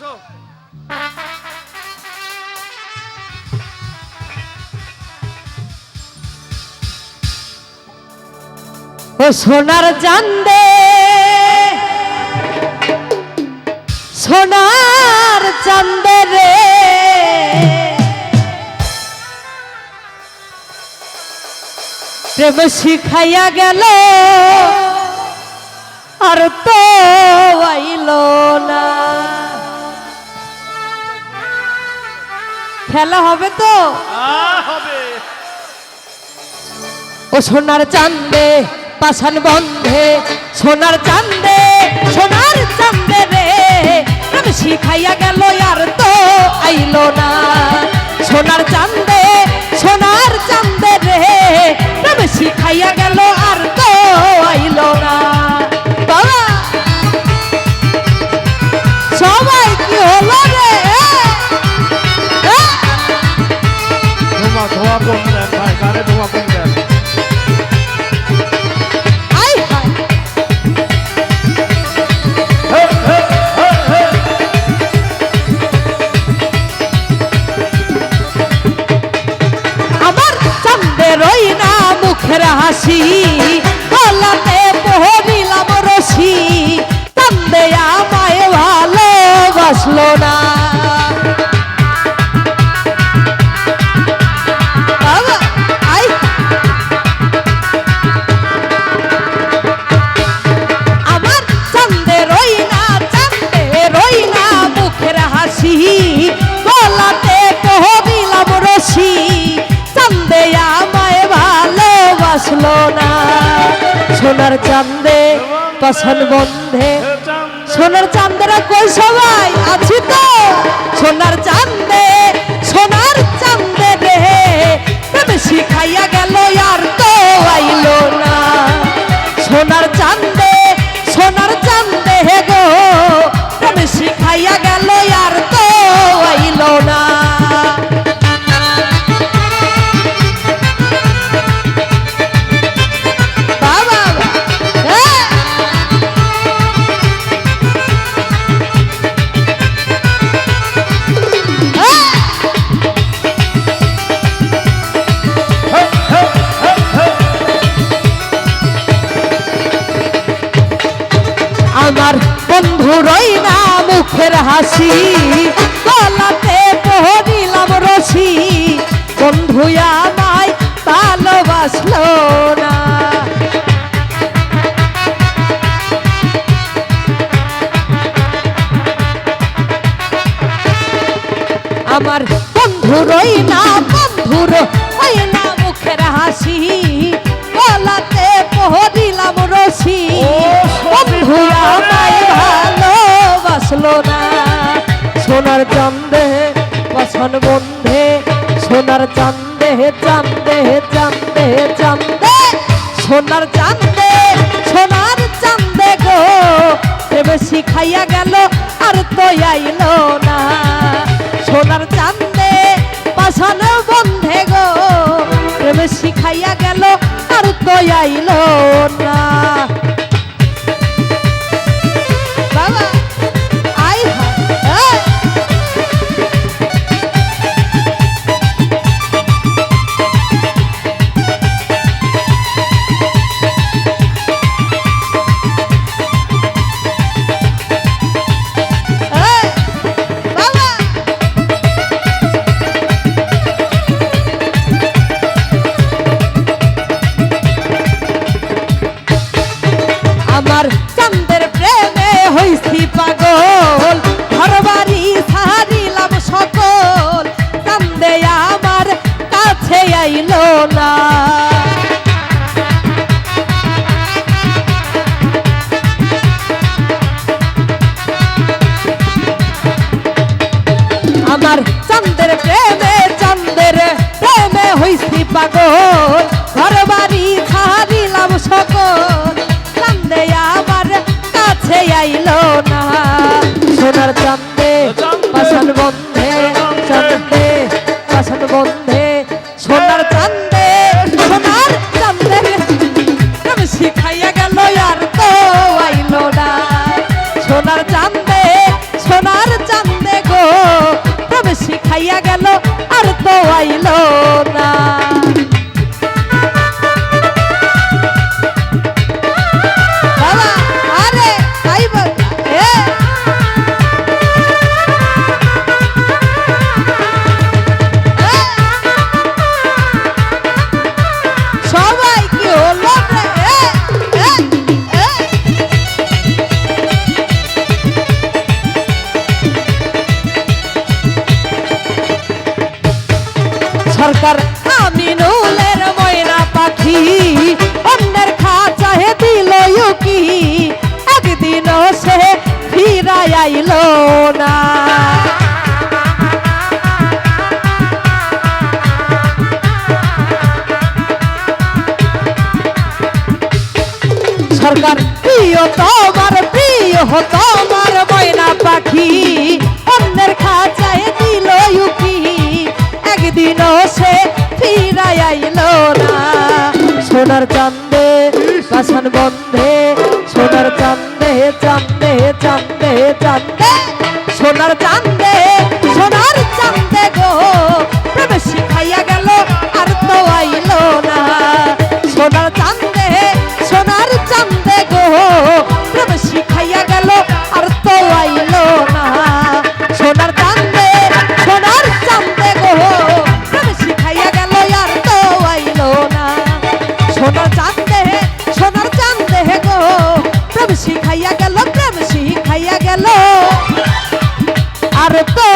আসো। ও সোনার চাঁদে সোনার চাঁদে রে প্রেম শিখাইয়া গেল আর তো আইল না। খেলা হবে তো হবে। ও সোনার চাঁদে পাষাণ বন্ধে সোনার চাঁদে সোনার চাঁদে রে প্রেম শিখাইয়া গেল আর তো আইল না। সোনার চাঁদে সোনার চাঁদে রে প্রেম শিখাইয়া গেল আর তো আইল না। বাবা সবাই কি হলো রে? ধোয়া ধোয়া কম দেন ভাই, গানে ধোয়া কম দেন। আমার চাঁদের ওই না মুখের হাসি গলাতে পহরিলাম রশি চাঁদে আমায় ভালোবাসলো না। বাবা, আই আমার চাঁদের ওই না মুখের হাসি গলাতে পহরিলাম রশি চাঁদে আমায় ভালোবাসলো না। সোনার চাঁদে পাষাণ বন্ধে সোনার চাঁদেরা কই সবাই আছি তো? সোনার চাঁদে সোনার চাঁদে রে প্রেম শিখাইয়া গেল আর তো আইল না। সোনার চাঁদে হে গো প্রেম শিখাইয়া গেল আর তো আইল না। আমার বন্ধুরই না মুখের হাসি গলাতে পহরিলাম রশি বন্ধু আমায় ভালোবাসলো না। আমার বন্ধুরই না মুখের হাসি গলাতে পহরিলাম রশি বন্ধু আমায় ভালোবাসলো না। সোনার চাঁদে পাষাণ বন্ধে সোনার চাঁদে চাঁদে চাঁদে চাঁদে সোনার চাঁদে গো প্রেম শিখাইয়া গেল আর তো আইল না। সোনার চাঁদে পাষাণ বন্ধে গো প্রেম শিখাইয়া গেল আর তো আইল না। বাবা আই হায় আমার চাঁদের প্রেমে হইছি পাগল ঘরবাড়ি ছাড়িলাম সকল চাঁদে আমার কাছে আইল না। আমার চাঁদের প্রেমে হইছি পাগল ঘরবাড়ি ছাড়িলাম সকল চাঁদে আমার কাছে আইল না। সোনার চাঁদে পাষাণ বন্ধে চাঁদে পাষাণ বন্ধে সোনার চাঁদে প্রেম শিখাইয়া গেল আর তো আইল না। সোনার চাঁদে শিখাইয়া গেল আর তো আইলো না। বাবা আরে তাই বল সবাই কি হলো সরকার আমিনুলের ময়না পাখি অন্যের খাঁচায় দিল ইউকি একদিনও সে ফিরাই আইলো না। সরকার প্রিয় তোমার ময়না পাখি অন্যের খাঁচায় দিল ইউকি একদিনও সে ফিরাই আইলো না। সোনার চান্দে কাশান বন্ধে সোনার চান্দে চান্দে চান্দে চান্দে সোনার চান্দে গো প্রেম শিখাইয়া গেল আর তো আইলো না। সোনার চান্দে গো প্রেম শিখাইয়া গেল আর তো আইলো না। সোনার চান্দে গো প্রেম শিখাইয়া গেল আর তো আইলো না। সোনার চান্দে গো প্রেম শিখাইয়া গেল আর তো